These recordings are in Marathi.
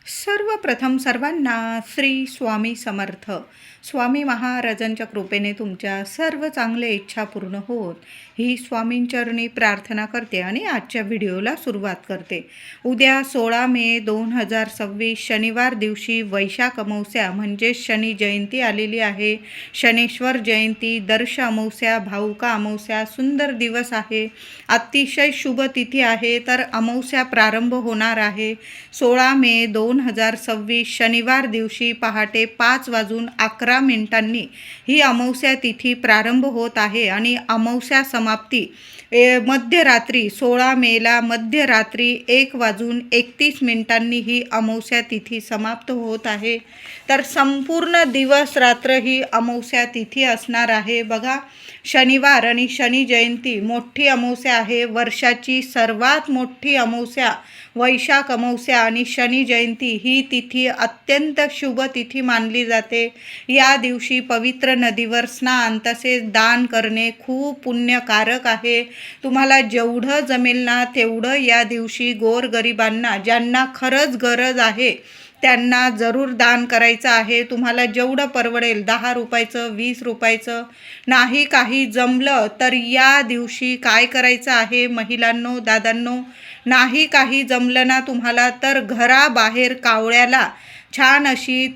सर्वप्रथम सर्वांना श्री स्वामी समर्थ. स्वामी महाराजांच्या कृपेने तुमच्या सर्व चांगल्या इच्छा पूर्ण होत ही स्वामींचरणी प्रार्थना करते आणि आजच्या व्हिडिओला सुरुवात करते. उद्या 16 मे 2026 शनिवार दिवशी वैशाख अमावस्या म्हणजे शनी जयंती आलेली आहे. शनेश्वर जयंती, दर्श अमावस्या, भाऊका अमावस्या, सुंदर दिवस आहे. अतिशय शुभ तिथी आहे. तर अमावस्या प्रारंभ होणार आहे 16 मे 2026 शनिवार दिवशी पहाटे 5:11 ही अमावस्या तिथी प्रारंभ होत आहे आणि अमावस्या समाप्ती मध्यरात्री 16 मेला मध्यरात्री 1:31 ही अमावस्या तिथी समाप्त होत आहे. तर संपूर्ण दिवस रात्र ही अमावस्या तिथी असणार आहे. बघा, शनिवार आणि शनी जयंती मोठी अमावस्या आहे. वर्षाची सर्वात मोठी अमावस्या वैशाख अमावस्या आणि शनी जयंती ही तिथी अत्यंत शुभ तिथी मानली जाते. या दिवशी पवित्र नदीवर स्नान तसेच दान करणे खूप पुण्यकारक आहे. तुम्हाला जेवढं जमेल ना तेवढं या दिवशी गोरगरिबांना, ज्यांना खरंच गरज आहे त्यांना जरूर दान करायचं आहे. तुम्हाला जेवढं परवडेल, 10 रुपयाचं, 20 रुपयाचं, नाही काही जमलं तर या दिवशी काय करायचं आहे महिलांनो, दादांनो, नाही काही जमलं ना तुम्हाला तर घराबाहेर कावळ्याला छान अशी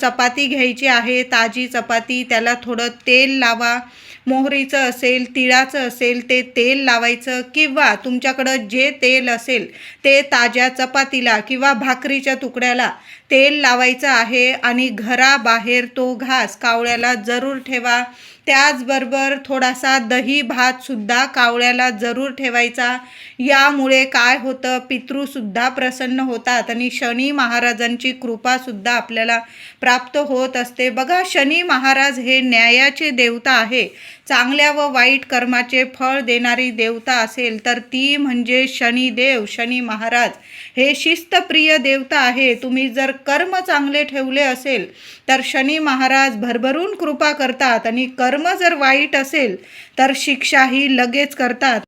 चपाती घ्यायची आहे, ताजी चपाती. त्याला थोडं तेल लावा, मोहरीचं असेल, तिळाचं असेल ते तेल लावायचं, किंवा तुमच्याकडं जे तेल असेल ते ताज्या चपातीला किंवा भाकरीच्या तुकड्याला तेल लावायचं आहे आणि घराबाहेर तो घास कावळ्याला जरूर ठेवा. त्याचबरोबर थोडासा दही भातसुद्धा कावळ्याला जरूर ठेवायचा. यामुळे काय होतं, पितृसुद्धा प्रसन्न होतात आणि शनी महाराजांची कृपासुद्धा आपल्याला प्राप्त होत असते. बघा, शनी महाराज हे न्यायाचे देवता आहे. चांगल्या व वाईट कर्माचे फळ देणारी देवता असेल तर ती म्हणजे शनिदेव. शनी महाराज हे शिस्तप्रिय देवता आहे. तुम्ही जर कर्म चांगले ठेवले असेल तर शनी महाराज भरभरून कृपा करतात आणि कर्म जर वाईट असेल तर शिक्षाही लगेच करतात.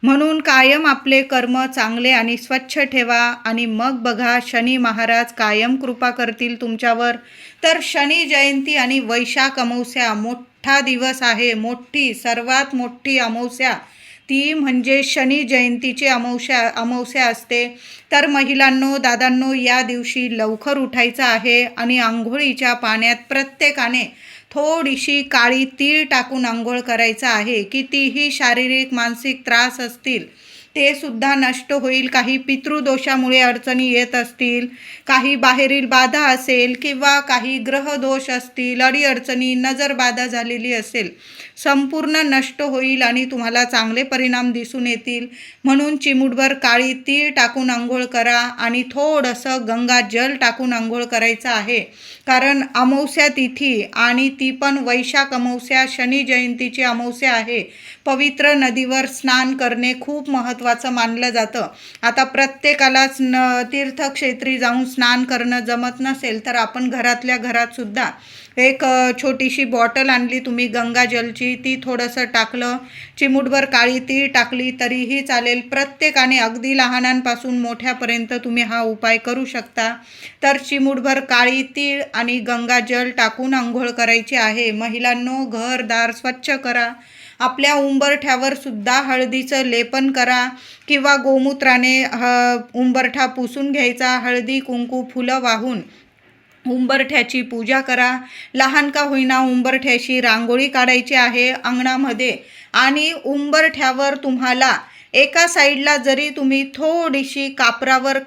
म्हणून कायम आपले कर्म चांगले आणि स्वच्छ ठेवा आणि मग बघा शनी महाराज कायम कृपा करतील तुमच्यावर. तर शनी जयंती आणि वैशाख अमावस्या मोठा दिवस आहे. सर्वात मोठी अमावस्या ती म्हणजे शनी जयंतीची अमावस्या असते. तर महिलांनो, दादांनो, या दिवशी लवकर उठायचं आहे आणि आंघोळीच्या पाण्यात प्रत्येकाने थोडीशी काळी तीळ टाकून आंघोळ करायचं आहे. कितीही शारीरिक मानसिक त्रास असतील ते सुद्धा नष्ट होईल. काही पितृदोषामुळे अडचणी येत असतील, काही बाहेरील बाधा असेल किंवा काही ग्रहदोष असतील, अडीअडचणी, नजरबाधा झालेली असेल, संपूर्ण नष्ट होईल आणि तुम्हाला चांगले परिणाम दिसून येतील. म्हणून चिमूटभर काळी तीळ टाकून आंघोळ करा आणि थोडंसं गंगाजल टाकून आंघोळ करायचं आहे. कारण अमावस्या तिथी आणि ती पण वैशाख अमावस्या, शनी जयंतीची अमावस्या आहे. पवित्र नदीवर स्नान करणे खूप महत्त्वाचं मानलं जातं. आता प्रत्येकालाच तीर्थक्षेत्री जाऊन स्नान करणं जमत नसेल तर आपण घरातल्या घरात सुद्धा एक छोटीशी बॉटल आणली तुम्ही गंगाजलची, ती थोडंसं टाकलं, चिमूटभर काळी तीळ टाकली तरीही चालेल. प्रत्येकाने अगदी लहानांपासून मोठ्यापर्यंत तुम्ही हा उपाय करू शकता. तर चिमूटभर काळी तीळ आणि गंगाजल टाकून आंघोळ करायची आहे. महिलांनो, घरदार स्वच्छ करा. आपल्या उंबरठ्यावर सुद्धा हळदीचं लेपन करा किंवा गोमूत्राने उंबरठा पुसून घ्यायचा. हळदी, कुंकू, फुलं वाहून उंबरठ्याची पूजा करा. लहान का होईना उंबरठ्याशी रांगोळी काढायची आहे अंगणामध्ये आणि उंबरठ्यावर तुम्हाला एका साईडला जरी तुम्ही थोडीशी कापरावर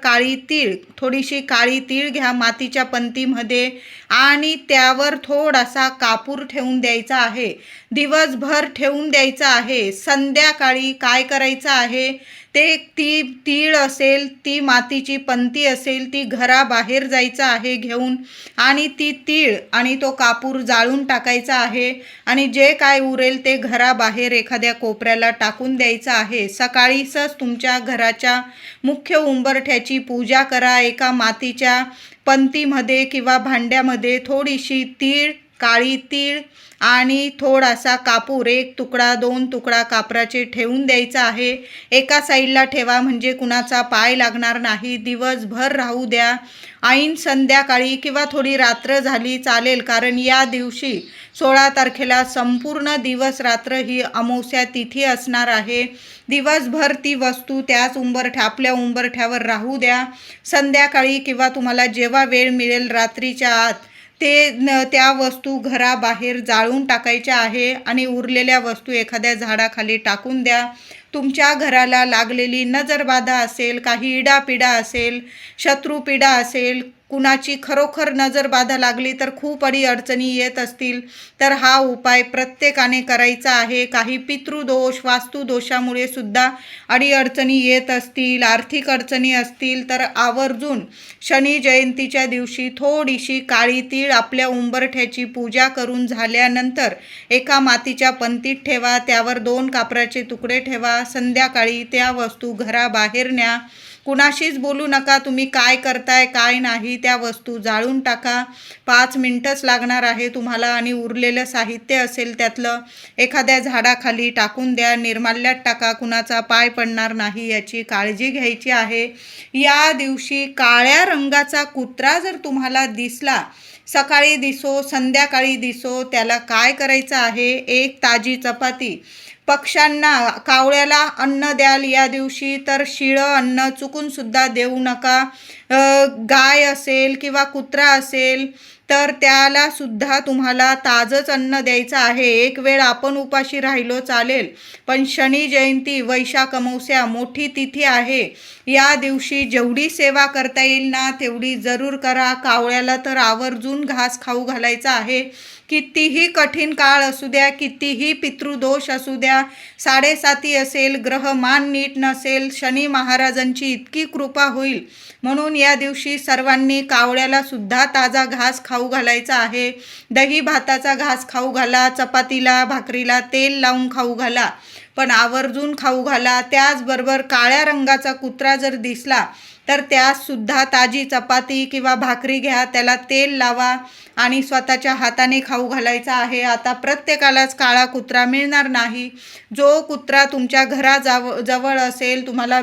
थोडीशी काळी तीळ घ्या मातीच्या पंतीमध्ये आणि त्यावर थोडासा कापूर ठेवून द्यायचा आहे. दिवसभर ठेवून द्यायचा आहे. संध्याकाळी काय करायचं आहे, ती तीळ असेल, ती मातीची पंती असेल, ती घराबाहेर जायचं आहे घेऊन आणि ती तीळ आणि तो कापूर जाळून टाकायचा आहे आणि जे काय उरेल ते घराबाहेर एखाद्या कोपऱ्याला टाकून द्यायचं आहे. सकाळीच तुमच्या घराच्या मुख्य उंबरठ्याची पूजा करा. एका मातीच्या पंतीमध्ये किंवा भांड्यामध्ये थोडीशी तीळ काळी तीळ आणि थोडासा कापूर, 1 तुकडा 2 तुकडा कापराचे ठेवून द्यायचा आहे. एका साईडला ठेवा म्हणजे कुणाचा पाय लागणार नाही. दिवसभर राहू द्या. ऐन संध्याकाळी किंवा थोडी रात्र झाली चालेल, कारण या दिवशी 16 तारखेला संपूर्ण दिवस रात्र ही अमावस्या तिथी असणार आहे. दिवसभर ती वस्तू त्याच आपल्या उंबरठ्यावर राहू द्या. संध्याकाळी किंवा तुम्हाला जेव्हा वेळ मिळेल रात्रीच्या आत त्या वस्तू घराबाहेर जाळून टाकायच्या आहे आणि उरलेल्या वस्तू एखाद्या झाडाखाली टाकून द्या. तुमच्या घराला लागलेली नजरबाधा असेल, काही इडापिडा असेल, शत्रुपीडा असेल, कुणाची खरोखर नजरबाधा लागली तर खूप अडचणी येत असतील तर हा उपाय प्रत्येकाने करायचा आहे. काही पितृदोष, वास्तुदोषामुळे सुद्धा अडचणी येत असतील, आर्थिक अडचणी असतील तर आवर्जून शनी जयंतीच्या दिवशी थोडीशी काळी तीळ आपल्या उंबरठ्याची पूजा करून झाल्यानंतर एका मातीच्या पंतीत ठेवा. त्यावर 2 कापराचे तुकडे ठेवा. संध्याकाळी त्या वस्तू घराबाहेर न्या. कुणाशीच बोलू नका तुम्ही काय करताय काय नाही. त्या वस्तू जाळून टाका. 5 मिनिटच लागणार आहे तुम्हाला आणि उरलेलं साहित्य असेल त्यातलं एखाद्या झाडाखाली टाकून द्या. निर्माल्यात टाका. कुणाचा पाय पडणार नाही याची काळजी घ्यायची आहे. या दिवशी काळ्या रंगाचा कुत्रा जर तुम्हाला दिसला, सकाळी दिसो संध्याकाळी दिसो, त्याला काय करायचं आहे, 1 ताजी चपाती पक्ष्यांना, कावळ्याला अन्न द्याल या दिवशी तर शिळं अन्न चुकून सुद्धा देऊ नका. गाय असेल किंवा कुत्रा असेल तर त्याला सुद्धा तुम्हाला ताजंच अन्न द्यायचं आहे. एक वेळ आपण उपाशी राहिलो चालेल, पण शनी जयंती, वैशाख अमावस्या मोठी तिथी आहे. या दिवशी जेवढी सेवा करता येईल ना तेवढी जरूर करा. कावळ्याला तर आवर्जून घास खाऊ घालायचा आहे. कितीही कठीण काळ असू द्या, कितीही पितृदोष असू द्या, 7.5 असेल, ग्रहमान नीट नसेल, शनी महाराजांची इतकी कृपा होईल म्हणून या दिवशी सर्वांनी कावळ्याला सुद्धा ताजा घास खाऊ घालायचा आहे. दही भाताचा घास खाऊ घाला, चपातीला भाकरीला तेल लावून खाऊ घाला, पण आवर्जून खाऊ घाला. त्याचबरोबर काळ्या रंगाचा कुत्रा जर दिसला तर त्यास सुद्धा ताजी चपाती किंवा भाकरी घ्या, त्याला तेल लावा आणि स्वतःच्या हाताने खाऊ घालायचा आहे. आता प्रत्येकालाच काळा कुत्रा मिळणार नाही. जो कुत्रा तुमच्या जवळ असेल, तुम्हाला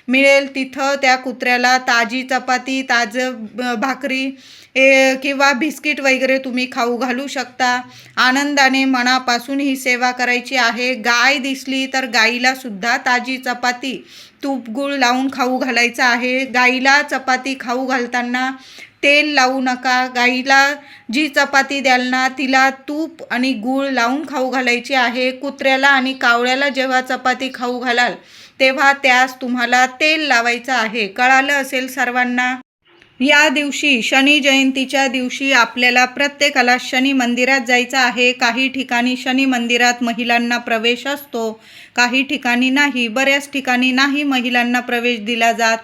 मिळेल तिथं त्या कुत्र्याला ताजी चपाती, ताजं भाकरी किंवा बिस्किट वगैरे तुम्ही खाऊ घालू शकता. आनंदाने मनापासून ही सेवा करायची आहे. गाय दिसली तर गाईला सुद्धा ताजी चपाती, तूप गूळ लावून खाऊ घालायचं आहे. गाईला चपाती खाऊ घालताना तेल लावू नका. गाईला जी चपाती द्याल ना तिला तूप आणि गूळ लावून खाऊ घालायची आहे. कुत्र्याला आणि कावळ्याला जेव्हा चपाती खाऊ घालाल तेव्हा त्यास तुम्हाला तेल लावायचं आहे. कळालं असेल सर्वांना. या दिवशी शनी जयंतीच्या दिवशी आपल्याला प्रत्येकाला शनी मंदिरात जायचं आहे. काही ठिकाणी शनी मंदिरात महिलांना प्रवेश असतो, काही ठिकाणी नाही. बऱ्याच ठिकाणी नाही महिलांना प्रवेश दिला जात.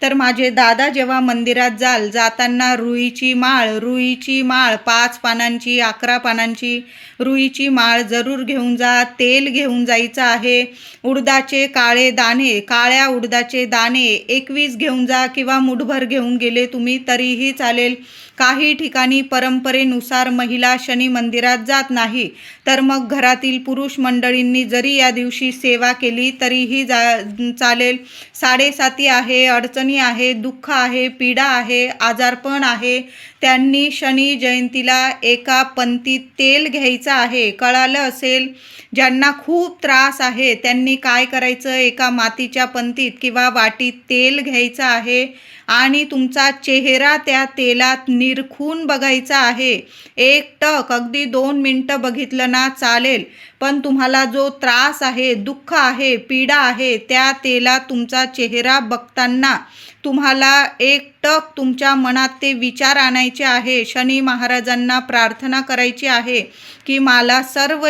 तर माझे दादा जेव्हा मंदिरात जाताना रुईची माळ 5 पानांची 11 पानांची रुईची माळ जरूर घेऊन जा. तेल घेऊन जायचं आहे. उडदाचे काळ्या उडदाचे दाणे 21 घेऊन जा किंवा मुठभर घेऊन गेले तुम्ही तरीही चालेल. काही ठिकाणी परंपरेनुसार महिला शनी मंदिरात जात नाही, तर मग घरातील पुरुष मंडळींनी जरी या दिवशी सेवा केली तरीही चालेल. 7.5 आहे, अडचणी आहे, दुःख आहे, पीडा आहे, आजारपण आहे, त्यांनी शनी जयंतीला एका पंतीत तेल घ्यायचं आहे. कळालं असेल. ज्यांना खूप त्रास आहे त्यांनी काय करायचं, एका मातीच्या पंतीत किंवा वाटीत तेल घ्यायचं आहे आणि तुमचा चेहरा त्या तेलात निरखून बघायचा आहे. 1 टक, अगदी 2 मिनटं बघितलं ना चालेल, पण तुम्हाला जो त्रास आहे, दुःख आहे, पीडा आहे, त्या तेलात तुमचा चेहरा बघताना तुम्हाला 1 टक तुमच्या मनात ते विचार आणायचे आहे. शनी महाराजांना प्रार्थना करायची आहे की मला सर्व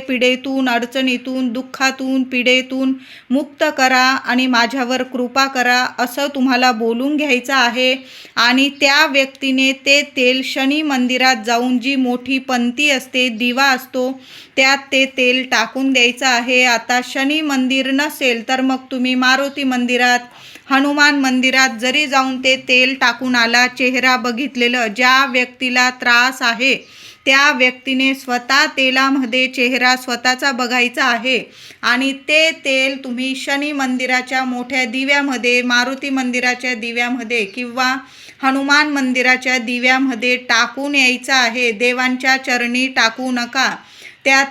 पिडेतून, अडचणीतून, दुःखातून, पीडेतून मुक्त करा आणि माझ्यावर कृपा करा, असं तुम्हाला बोलून घ्यायचं आहे. आणि त्या व्यक्तीने ते तेल शनी मंदिरात जाऊन जी मोठी पंती असते, दिवा असतो, त्यात ते तेल टाकून द्यायचं आहे. आता शनी मंदिर नसेल तर मग तुम्ही मारुती मंदिरात, हनुमान मंदिरात जरी जाऊन ते तेल टाकून आला, चेहरा बघितलेलं, ज्या व्यक्तीला त्रास आहे त्या व्यक्तीने स्वतः तेलामध्ये चेहरा स्वतःचा बघायचा आहे आणि ते तेल तुम्ही शनी मंदिराच्या मोठ्या दिव्यामध्ये, मारुती मंदिराच्या दिव्यामध्ये किंवा हनुमान मंदिराच्या दिव्यामध्ये टाकून यायचं आहे. देवांच्या चरणी टाकू नका. त्या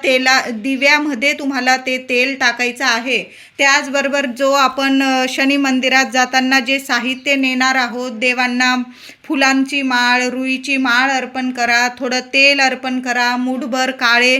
दिव्यामध्ये तुम्हाला ते तेल टाकायचं आहे. त्याचबरोबर जो आपण शनी मंदिरात जाताना जे साहित्य नेणार आहोत, देवांना फुलांची माळ, रुईची माळ अर्पण करा, थोडं तेल अर्पण करा, मूठभर काळे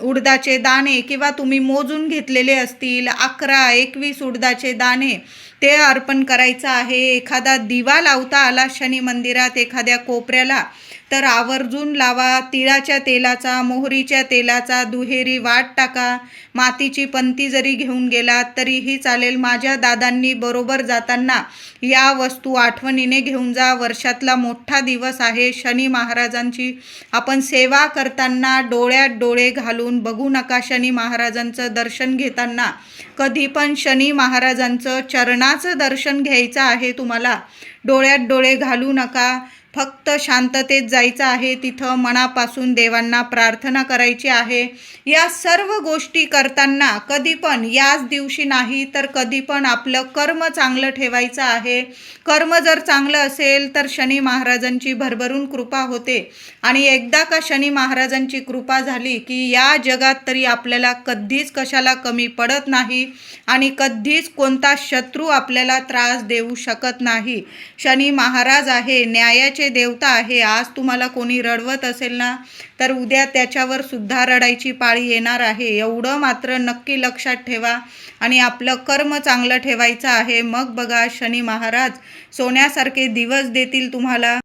उडदाचे दाणे किंवा तुम्ही मोजून घेतलेले असतील 11-21 उडदाचे दाणे ते अर्पण करायचं आहे. एखादा दिवा लावता आला शनी मंदिरात एखाद्या कोपऱ्याला तर आवर्जून लावा. तिळाच्या तेलाचा, मोहरीच्या तेलाचा दुहेरी वाट टाका. मातीची पंती जरी घेऊन गेलात तरीही चालेल. माझ्या दादांनी बरोबर जाताना या वस्तू आठवणीने घेऊन जा. वर्षातला मोठा दिवस आहे शनी महाराजांची. आपण सेवा करताना डोळ्यात डोळे घालून बघू नका. शनी महाराजांचं दर्शन घेताना कधी पण शनी महाराजांचं चरणाचं दर्शन घ्यायचं आहे तुम्हाला. डोळ्यात डोळे घालू नका. फक्त शांततेत जायचं आहे. तिथं मनापासून देवांना प्रार्थना करायची आहे. या सर्व गोष्टी करताना कधी पण याच दिवशी नाही तर कधी पण आपलं कर्म चांगलं ठेवायचं आहे. कर्म जर चांगलं असेल तर शनी महाराजांची भरभरून कृपा होते आणि एकदा का शनी महाराजांची कृपा झाली की या जगात तरी आपल्याला कधीच कशाला कमी पडत नाही आणि कधीच कोणता शत्रू आपल्याला त्रास देऊ शकत नाही. शनी महाराज आहे, न्यायाचे देवता आहे. आज तुम्हाला कोणी रडवत असेल ना तर उद्या त्याच्यावर सुद्धा रडायची पाळी येणार आहे. एवढं मात्र नक्की लक्षात ठेवा आणि आपलं कर्म चांगलं ठेवायचं आहे. मग बघा शनी महाराज सोन्यासारखे दिवस देतील तुम्हाला.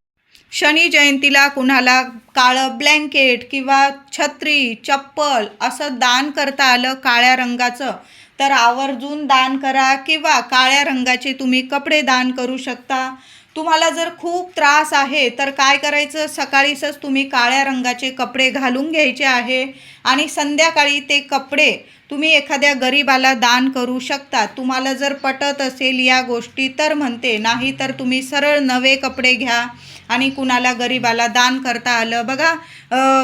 शनी जयंतीला कुणाला काळं ब्लँकेट किंवा छत्री, चप्पल असं दान करता आलं काळ्या रंगाचं तर आवर्जून दान करा किंवा काळ्या रंगाचे तुम्ही कपडे दान करू शकता. तुम्हाला जर खूप त्रास आहे तर काय करायचं, सकाळीच तुम्ही काळ्या रंगाचे कपडे घालून घ्यायचे आहे आणि संध्याकाळी ते कपडे तुम्ही एखाद्या गरीबाला दान करू शकता. तुम्हाला जर पटत असेल या गोष्टी तर म्हणते, नाही तर तुम्ही सरळ नवे कपडे घ्या आणि कुणाला गरीबाला दान करता आलं. बघा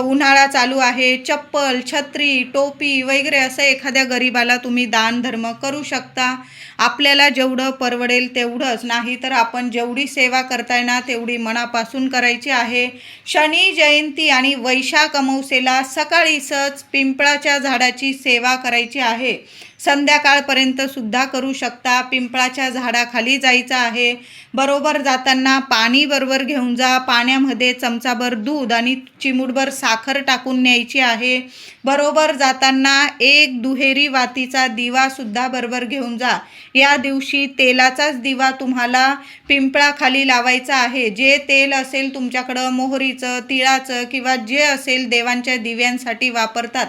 उन्हाळा चालू आहे, चप्पल, छत्री, टोपी वगैरे असं एखाद्या गरीबाला तुम्ही दान धर्म करू शकता. आपल्याला जेवढं परवडेल तेवढंच, नाही तर आपण जेवढी सेवा करताय ना तेवढी मनापासून करायची आहे. शनी जयंती आणि वैशाख अमावस्येला सकाळीच पिंपळाच्या झाडाची सेवा करायची आहे. संध्याकाळपर्यंत सुद्धा करू शकता. पिंपळाच्या झाडाखाली जायचं आहे. बरोबर जाताना पाणी बरोबर घेऊन जा. पाण्यामध्ये चमचाभर दूध आणि चिमूटभर साखर टाकून न्यायची आहे. बरोबर जाताना एक दुहेरी वातीचा दिवा सुद्धा बरोबर घेऊन जा. या दिवशी तेलाचाच दिवा तुम्हाला पिंपळाखाली लावायचा आहे. जे तेल असेल तुमच्याकडं, मोहरीचं, तिळाचं किंवा जे असेल देवांच्या दिव्यांसाठी वापरतात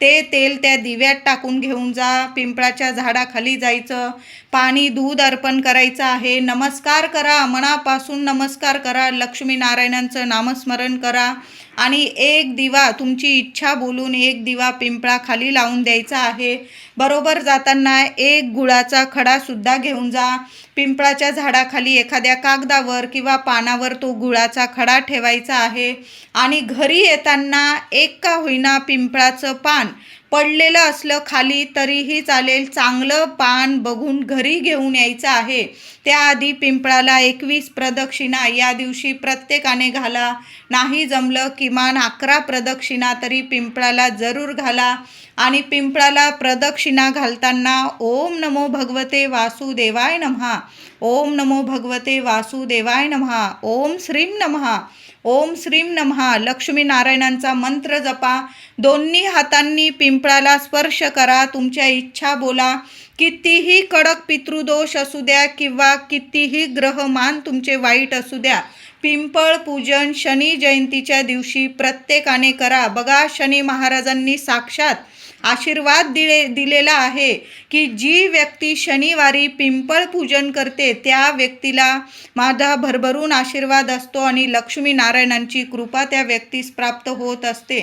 ते तेल त्या दिव्यात टाकून घेऊन जा. पिंपळाच्या झाडाखाली जायचं. पाणी, दूध अर्पण करायचं आहे. नमस्कार करा, मनापासून नमस्कार करा. लक्ष्मीनारायणांचं नामस्मरण करा आणि एक दिवा तुमची इच्छा बोलून एक दिवा पिंपळाखाली लावून द्यायचा आहे. बरोबर जाताना एक गुळाचा खडासुद्धा घेऊन जा. पिंपळाच्या झाडाखाली एखाद्या कागदावर किंवा पानावर तो गुळाचा खडा ठेवायचा आहे आणि घरी येताना एक का होईना पिंपळाचं पान पडलेलं असलं खाली तरीही चालेल, चांगलं पान बघून घरी घेऊन यायचं आहे. त्याआधी पिंपळाला 21 प्रदक्षिणा या दिवशी प्रत्येकाने घाला. नाही जमलं किमान 11 प्रदक्षिणा तरी पिंपळाला जरूर घाला आणि पिंपळाला प्रदक्षिणा घालताना ओम नमो भगवते वासुदेवाय नमः, ओम नमो भगवते वासुदेवाय नमः, ओम श्रीं नमः, ओम श्रीं नमः लक्ष्मीनारायणांचा मंत्र जपा. दोन्ही हातांनी पिंपळाला स्पर्श करा. तुमच्या इच्छा बोला. कितीही कडक पितृदोष असू द्या किंवा कितीही ग्रहमान तुमचे वाईट असू द्या, पिंपळ पूजन शनी जयंतीच्या दिवशी प्रत्येकाने करा. बघा शनी महाराजांनी साक्षात आशीर्वाद दिलेला आहे की जी व्यक्ती शनिवारी पिंपळ पूजन करते त्या व्यक्तीला माझा भरभरून आशीर्वाद असतो आणि लक्ष्मीनारायणांची कृपा त्या व्यक्तीस प्राप्त होत असते.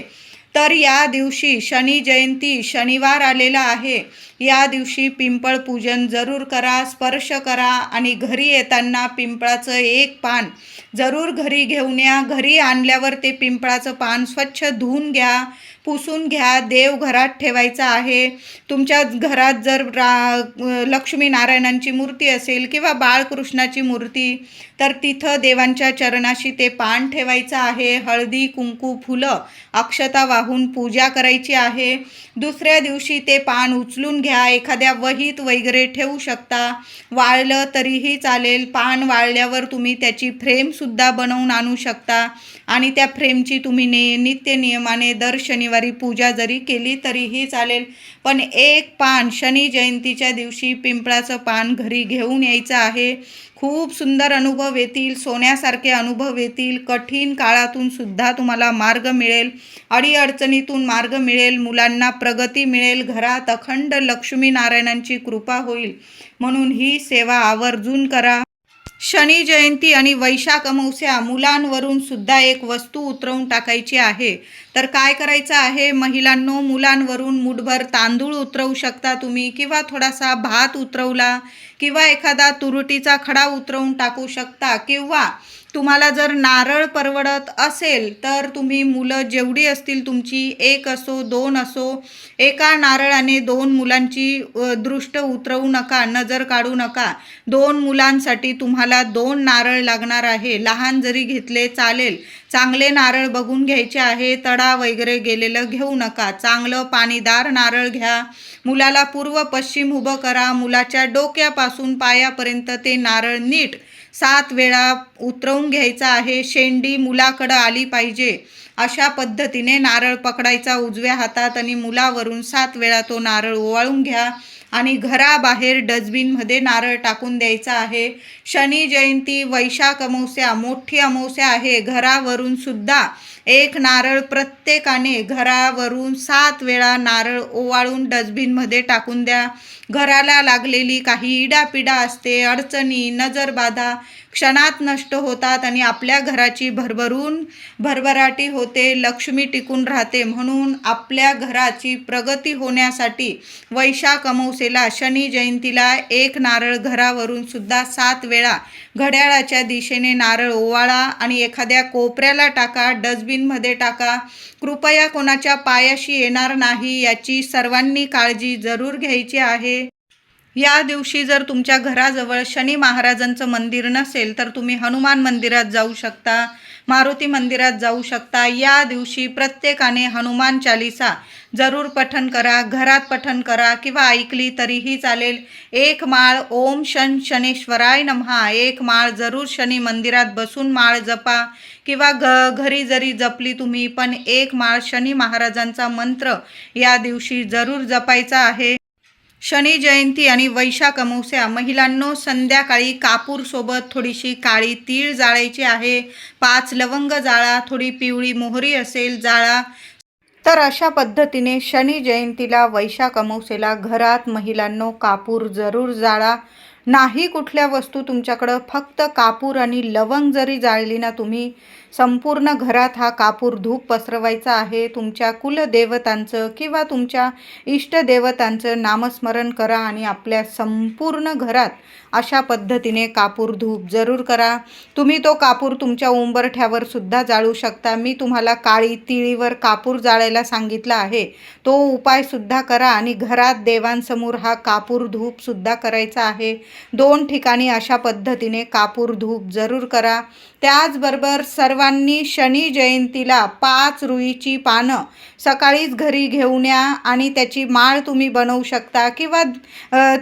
तर या दिवशी शनी जयंती, शनिवार आलेला आहे. या दिवशी पिंपळ पूजन जरूर करा, स्पर्श करा आणि घरी येताना पिंपळाचं एक पान जरूर घरी घेऊन या. घरी आणल्यावर ते पिंपळाचं पान स्वच्छ धुवून घ्या, पुसून घ्या. देव घरात ठेवायचा आहे. तुमच्या घरात जर लक्ष्मी नारायणांची मूर्ती असेल किंवा बाळकृष्णाची मूर्ती, तर तिथं देवांच्या चरणाशी ते पान ठेवायचं आहे. हळदी, कुंकू, फुलं, अक्षता वाहून पूजा करायची आहे. दुसऱ्या दिवशी ते पान उचलून घ्या, एखाद्या वहीत वगैरे ठेवू शकता. वाळलं तरीही चालेल. पान वाळल्यावर तुम्ही त्याची फ्रेमसुद्धा बनवून आणू शकता आणि त्या फ्रेमची तुम्ही नित्य नियमाने दर शनिवारी पूजा जरी केली तरीही चालेल. पण एक पान शनी जयंतीच्या दिवशी पिंपळाचं पान घरी घेऊन यायचं आहे. खूप सुंदर अनुभव येतील, सोन्यासारखे अनुभव येतील. कठीण काळातून सुद्धा तुम्हाला मार्ग मिळेल, अडीअडचणीतून मार्ग मिळेल, मुलांना प्रगती मिळेल, घरात अखंड लक्ष्मी नारायणांची कृपा होईल. म्हणून ही सेवा आवर्जून करा. शनी जयंती आणि वैशाख अमावस्या, मुलांवरून सुद्धा एक वस्तू उतरवून टाकायची आहे. तर काय करायचं आहे महिलांनो, मुलांवरून मुठभर तांदूळ उतरवू शकता तुम्ही, किंवा थोडासा भात उतरवला, किंवा एखादा तुरटीचा खडा उतरवून टाकू शकता. किंवा तुम्हाला जर नारळ परवडत असेल तर तुम्ही मुलं जेवढी असतील तुमची, एक असो दोन असो, एका नारळाने दोन मुलांची दृष्ट उतरवू नका, नजर काढू नका. दोन मुलांसाठी तुम्हाला 2 नारळ लागणार आहे. लहान जरी घेतले चालेल. चांगले नारळ बघून घ्यायचे आहे. तडा वगैरे गेलेलं घेऊ नका. चांगलं पाणीदार नारळ घ्या. मुलाला पूर्व पश्चिम उभं करा. मुलाच्या डोक्यापासून पायापर्यंत ते नारळ नीट 7 वेळा उतरवून घ्यायचा आहे. शेंडी मुलाकडं आली पाहिजे अशा पद्धतीने नारळ पकडायचा उजव्या हातात आणि मुलावरून 7 वेळा तो नारळ ओवाळून घ्या आणि घराबाहेर डस्टबिनमध्ये नारळ टाकून द्यायचा आहे. शनी जयंती, वैशाख अमावस्या, मोठी अमावस्या आहे. घरावरून सुद्धा एक नारळ प्रत्येकाने घरावरून 7 वेळा नारळ ओवाळून डस्टबिनमध्ये टाकून द्या. घराला लागलेली काही इडापिडा असते, अडचणी, नजरबाधा क्षणात नष्ट होतात आणि आपल्या घराची भरभराटी होते, लक्ष्मी टिकून राहते. म्हणून आपल्या घराची प्रगती होण्यासाठी वैशाख अमावस्येला, शनी जयंतीला एक नारळ घरावरून सुद्धा 7 वेळा घड्याळाच्या दिशेने नारळ ओवाळा आणि एखाद्या कोपऱ्याला टाका, डस्टबिनमध्ये टाका. कृपया कोणाच्या पायाशी येणार नाही याची सर्वांनी काळजी जरूर घ्यायची आहे. या दिवशी जर तुमच्या घराजवळ शनी महाराजांचं मंदिर नसेल तर तुम्ही हनुमान मंदिरात जाऊ शकता, मारुती मंदिरात जाऊ शकता. या दिवशी प्रत्येकाने हनुमान चालीसा जरूर पठण करा. घरात पठण करा किंवा ऐकली तरीही चालेल. एक माळ ओम शनेश्वराय नमः, एक माळ जरूर शनी मंदिरात बसून माळ जपा किंवा घरी जरी जपली तुम्ही, पण एक माळ शनी महाराजांचा मंत्र या दिवशी जरूर जपायचा आहे. शनी जयंती आणि वैशाख अमावस्या, महिलांनो संध्याकाळी कापूर सोबत थोडीशी काळी तीळ जाळायची आहे. 5 लवंग जाळा, थोडी पिवळी मोहरी असेल जाळा. तर अशा पद्धतीने शनी जयंतीला, वैशाख अमावस्येला घरात महिलांनो कापूर जरूर जाळा. नाही कुठल्या वस्तू तुमच्याकडं, फक्त कापूर आणि लवंग जरी जाळली ना तुम्ही, संपूर्ण घरात हा कापूर धूप पसरवायचा आहे. तुमच्या कुलदेवतांचं किंवा तुमच्या इष्टदेवतांचं नामस्मरण करा आणि आपल्या संपूर्ण घरात अशा पद्धतीने कापूर धूप जरूर करा. तुम्ही तो कापूर तुमच्या उंबरठ्यावर सुद्धा जाळू शकता. मी तुम्हाला काळी तिळीवर कापूर जाळायला सांगितला आहे, तो उपाय सुद्धा करा आणि घरात देवांसमोर हा कापूर धूप सुद्धा करायचा आहे. 2 ठिकाणी अशा पद्धतीने कापूर धूप जरूर करा. त्याचबरोबर सर्वांनी शनी जयंतीला 5 रुईची पानं सकाळीच घरी घेऊन या आणि त्याची माळ तुम्ही बनवू शकता किंवा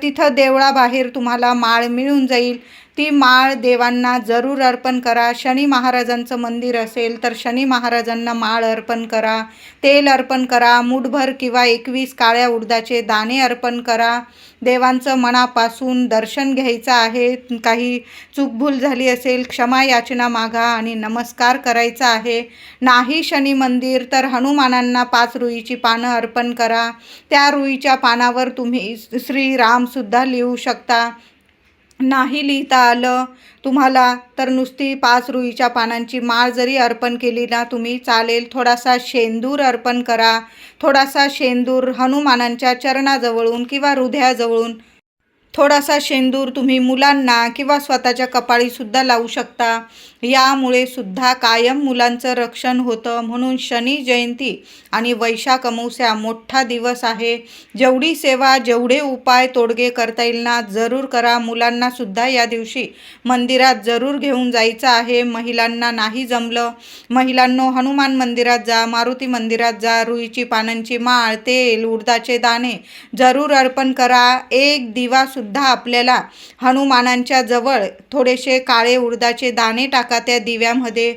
तिथं देवळाबाहेर तुम्हाला माळ मिळून जाईल. ती माळ देवांना जरूर अर्पण करा. शनी महाराजांचं मंदिर असेल तर शनी महाराजांना माळ अर्पण करा, तेल अर्पण करा, मुठभर किंवा 21 काळ्या उडदाचे दाणे अर्पण करा. देवांचं मनापासून दर्शन घ्यायचं आहे. काही चूकभूल झाली असेल क्षमा याचना मागा आणि नमस्कार करायचा आहे. नाही शनी मंदिर तर हनुमानांना 5 रुईची पानं अर्पण करा. त्या रुईच्या पानावर तुम्ही श्रीरामसुद्धा लिहू शकता. नाही लिहिता आलं तुम्हाला तर नुसती 5 रुईच्या पानांची माळ जरी अर्पण केली ना तुम्ही चालेल. थोडासा शेंदूर अर्पण करा. थोडासा शेंदूर हनुमानांच्या चरणाजवळून किंवा हृदयाजवळून थोडासा शेंदूर तुम्ही मुलांना किंवा स्वतःच्या कपाळीसुद्धा लावू शकता. यामुळे सुद्धा कायम मुलांचं रक्षण होतं. म्हणून शनी जयंती आणि वैशाख अमावस्या मोठा दिवस आहे. जेवढी सेवा जेवढे उपाय तोडगे करता येईल ना जरूर करा. मुलांनासुद्धा या दिवशी मंदिरात जरूर घेऊन जायचं आहे. महिलांना नाही जमलं, महिलांनो हनुमान मंदिरात जा, मारुती मंदिरात जा, रुईची पानांची माळ, तेल, उडदाचे दाणे जरूर अर्पण करा. एक दिवासुद्धा आपल्याला हनुमानांच्या जवळ थोडेसे काळे उडदाचे दाणे टाका त्या दिव्यामध्ये